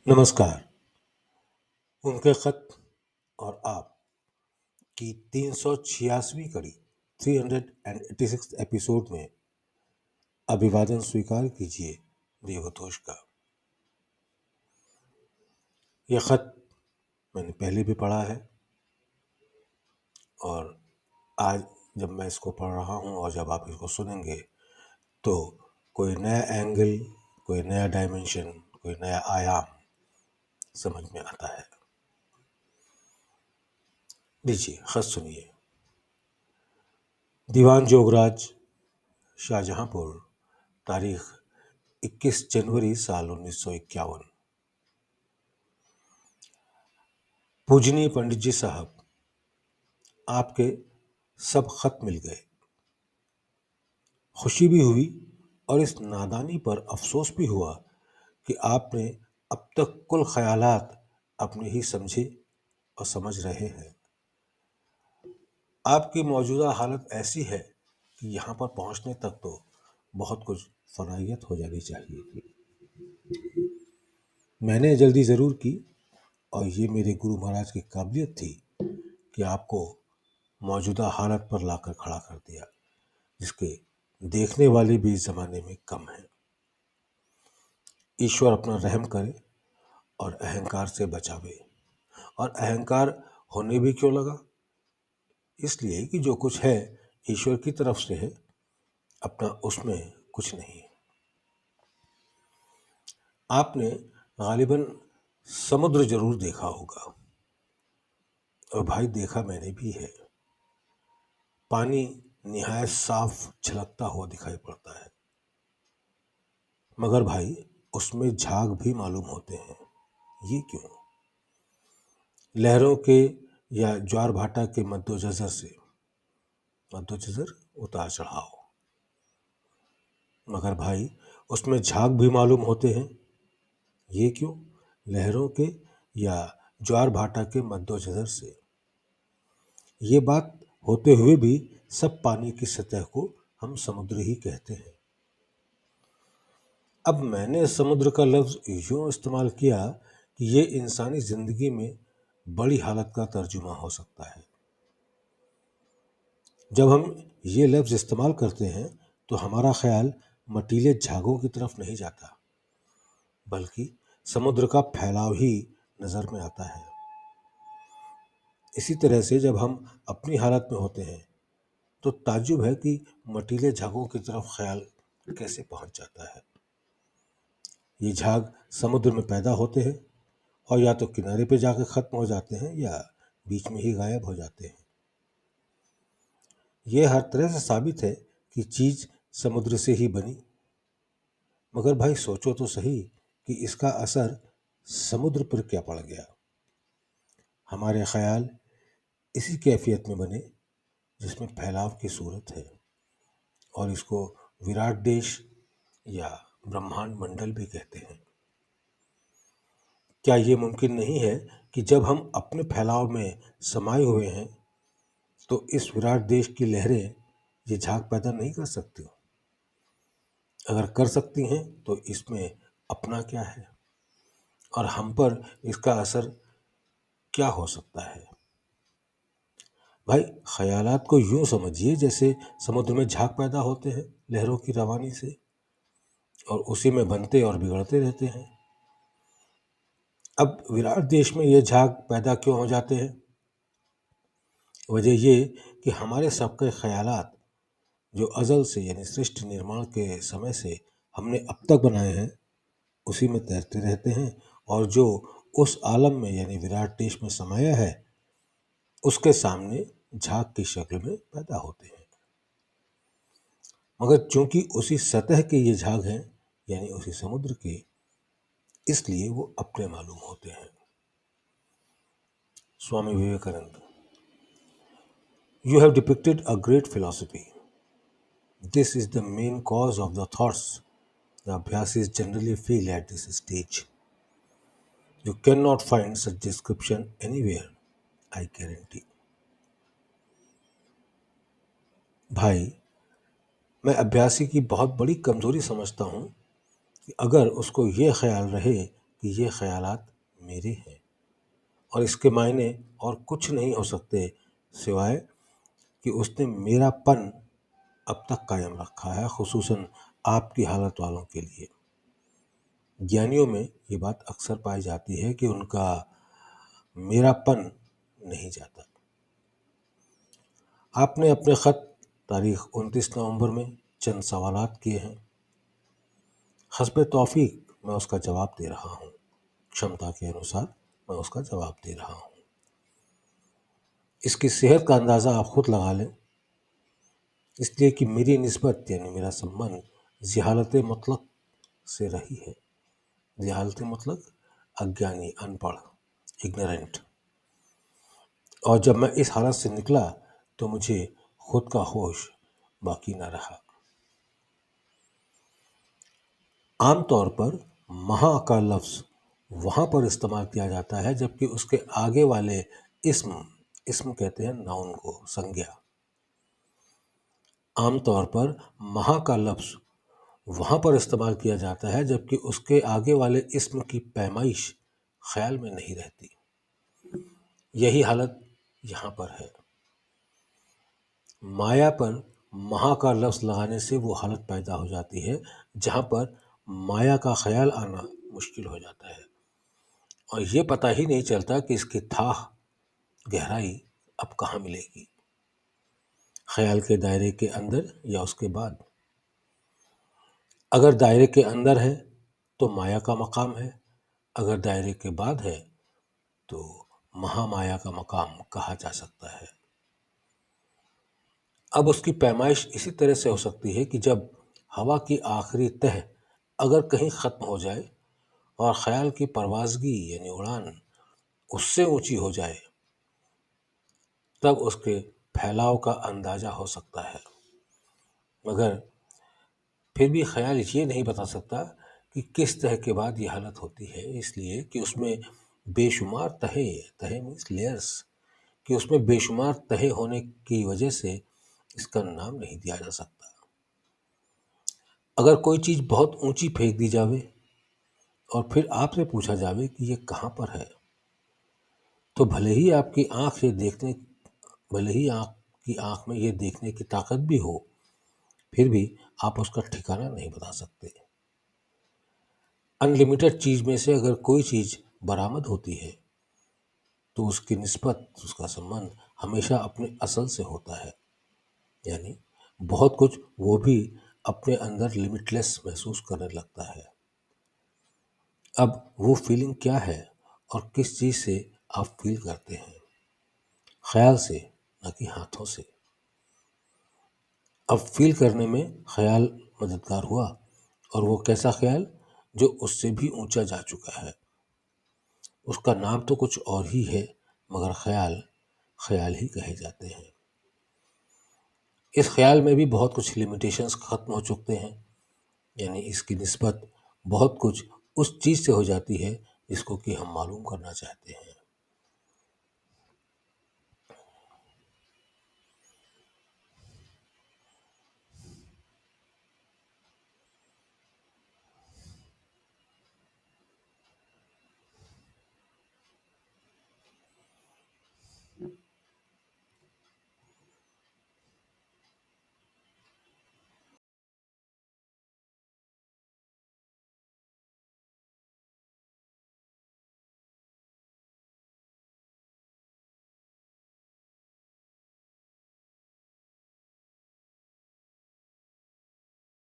नमस्कार। उनके खत और आप की 386वीं कड़ी 386 एपिसोड में अभिवादन स्वीकार कीजिए देवतोष का। यह खत मैंने पहले भी पढ़ा है और आज जब मैं इसको पढ़ रहा हूँ और जब आप इसको सुनेंगे तो कोई नया एंगल, कोई नया डायमेंशन, कोई नया आयाम समझ में आता है। लीजिए खत सुनिए। दीवान जोगराज, शाहजहांपुर, तारीख 21 जनवरी साल 1951। पूजनीय पंडित जी साहब, आपके सब खत मिल गए। खुशी भी हुई और इस नादानी पर अफसोस भी हुआ कि आपने अब तक कुल ख्यालात अपने ही समझे और समझ रहे हैं। आपकी मौजूदा हालत ऐसी है कि यहाँ पर पहुँचने तक तो बहुत कुछ फनाइयत हो जानी चाहिए थी। मैंने जल्दी ज़रूर की और ये मेरे गुरु महाराज की काबिलियत थी कि आपको मौजूदा हालत पर लाकर खड़ा कर दिया, जिसके देखने वाले भी इस ज़माने में कम हैं। ईश्वर अपना रहम करे और अहंकार से बचावे। और अहंकार होने भी क्यों लगा? इसलिए कि जो कुछ है ईश्वर की तरफ से है, अपना उसमें कुछ नहीं। आपने गालिबन समुद्र जरूर देखा होगा, और भाई देखा मैंने भी है। पानी निहायत साफ झलकता हुआ दिखाई पड़ता है, मगर भाई उसमें झाग भी मालूम होते हैं। ये क्यों? लहरों के या ज्वार भाटा के मद्दोजर से, मद्दोजर उतार चढ़ाव, मगर भाई उसमें झाग भी मालूम होते हैं। ये क्यों? लहरों के या ज्वार भाटा के मद्दोजर से। ये बात होते हुए भी सब पानी की सतह को हम समुद्र ही कहते हैं। अब मैंने समुद्र का लफ्ज़ यूँ इस्तेमाल किया कि ये इंसानी ज़िंदगी में बड़ी हालत का तर्जुमा हो सकता है। जब हम ये लफ्ज़ इस्तेमाल करते हैं तो हमारा ख्याल मटीले झागों की तरफ नहीं जाता, बल्कि समुद्र का फैलाव ही नज़र में आता है। इसी तरह से जब हम अपनी हालत में होते हैं तो ताज्जुब है कि मटीले झागों की तरफ ख्याल कैसे पहुंच जाता है। ये झाग समुद्र में पैदा होते हैं और या तो किनारे पे जाकर ख़त्म हो जाते हैं या बीच में ही गायब हो जाते हैं। ये हर तरह से साबित है कि चीज़ समुद्र से ही बनी। मगर भाई सोचो तो सही कि इसका असर समुद्र पर क्या पड़ गया। हमारे ख्याल इसी कैफियत में बने जिसमें फैलाव की सूरत है, और इसको विराट देश या ब्रह्मांड मंडल भी कहते हैं। क्या ये मुमकिन नहीं है कि जब हम अपने फैलाव में समाये हुए हैं तो इस विराट देश की लहरें ये झाग पैदा नहीं कर सकती? अगर कर सकती हैं तो इसमें अपना क्या है और हम पर इसका असर क्या हो सकता है? भाई ख्यालात को यूं समझिए जैसे समुद्र में झाग पैदा होते हैं लहरों की रवानी से, और उसी में बनते और बिगड़ते रहते हैं। अब विराट देश में ये झाग पैदा क्यों हो जाते हैं? वजह ये कि हमारे सबके ख्यालात जो अज़ल से यानी सृष्टि निर्माण के समय से हमने अब तक बनाए हैं उसी में तैरते रहते हैं, और जो उस आलम में यानी विराट देश में समाया है उसके सामने झाग की शक्ल में पैदा होते हैं। मगर चूंकि उसी सतह के ये झाग हैं यानी उसी समुद्र के, इसलिए वो अपने मालूम होते हैं। Swami Vivekananda, you have depicted a great philosophy. This is the main cause of the thoughts the Abhyasis generally feel at this stage. You cannot find such description anywhere, I guarantee. भाई, मैं अभ्यासी की बहुत बड़ी कमजोरी समझता हूँ कि अगर उसको ये ख्याल रहे कि ये ख़यालात मेरे हैं और इसके मायने और कुछ नहीं हो सकते सिवाय कि उसने मेरापन अब तक कायम रखा है, खुसूसन आपकी हालत वालों के लिए। ज्ञानियों में ये बात अक्सर पाई जाती है कि उनका मेरापन नहीं जाता। आपने अपने ख़त तारीख 29 नवंबर में चंद सवालात किए हैं। हस्ब तौफीक मैं उसका जवाब दे रहा हूँ, क्षमता के अनुसार मैं उसका जवाब दे रहा हूँ। इसकी सेहत का अंदाज़ा आप खुद लगा लें, इसलिए कि मेरी निस्बत यानी मेरा संबंध ज़हालत मतलब से रही है। ज़हालत मतलब अज्ञानी, अनपढ़, इग्नोरेंट। और जब मैं इस हालत से निकला तो मुझे खुद का होश बाकी न रहा। आमतौर पर महा का लफ्ज़ वहाँ पर इस्तेमाल किया जाता है जबकि उसके आगे वाले इसम कहते हैं नाउन को, संज्ञा। आमतौर पर महा का लफ्ज़ वहाँ पर इस्तेमाल किया जाता है जबकि उसके आगे वाले इसम की पैमाइश ख्याल में नहीं रहती। यही हालत यहाँ पर है। माया पर महा का लफ्ज़ लगाने से वो हालत पैदा हो जाती है जहाँ पर माया का ख्याल आना मुश्किल हो जाता है और ये पता ही नहीं चलता कि इसकी थाह, गहराई अब कहाँ मिलेगी, ख्याल के दायरे के अंदर या उसके बाद। अगर दायरे के अंदर है तो माया का मकाम है, अगर दायरे के बाद है तो महामाया का मकाम कहा जा सकता है। अब उसकी पैमाइश इसी तरह से हो सकती है कि जब हवा की आखिरी तह अगर कहीं ख़त्म हो जाए और ख्याल की परवाज़गी यानी उड़ान उससे ऊंची हो जाए, तब उसके फैलाव का अंदाज़ा हो सकता है। मगर फिर भी ख्याल ये नहीं बता सकता कि किस तह के बाद ये हालत होती है, इसलिए कि उसमें बेशुमार तहे मीन्स लेयर्स, कि उसमें बेशुमार तहे होने की वजह से इसका नाम नहीं दिया जा सकता। अगर कोई चीज़ बहुत ऊंची फेंक दी जावे और फिर आपसे पूछा जावे कि ये कहाँ पर है, तो भले ही आपकी आँख में ये देखने की ताकत भी हो, फिर भी आप उसका ठिकाना नहीं बता सकते। अनलिमिटेड चीज़ में से अगर कोई चीज़ बरामद होती है तो उसकी निस्बत, उसका संबंध हमेशा अपने असल से होता है, यानी बहुत कुछ वो भी अपने अंदर लिमिटलेस महसूस करने लगता है। अब वो फीलिंग क्या है और किस चीज़ से आप फील करते हैं? ख्याल से, न कि हाथों से। अब फील करने में ख्याल मददगार हुआ, और वो कैसा ख्याल जो उससे भी ऊंचा जा चुका है। उसका नाम तो कुछ और ही है, मगर ख्याल ख्याल ही कहे जाते हैं। इस ख्याल में भी बहुत कुछ लिमिटेशंस ख़त्म हो चुके हैं, यानी इसकी निस्बत बहुत कुछ उस चीज़ से हो जाती है जिसको कि हम मालूम करना चाहते हैं।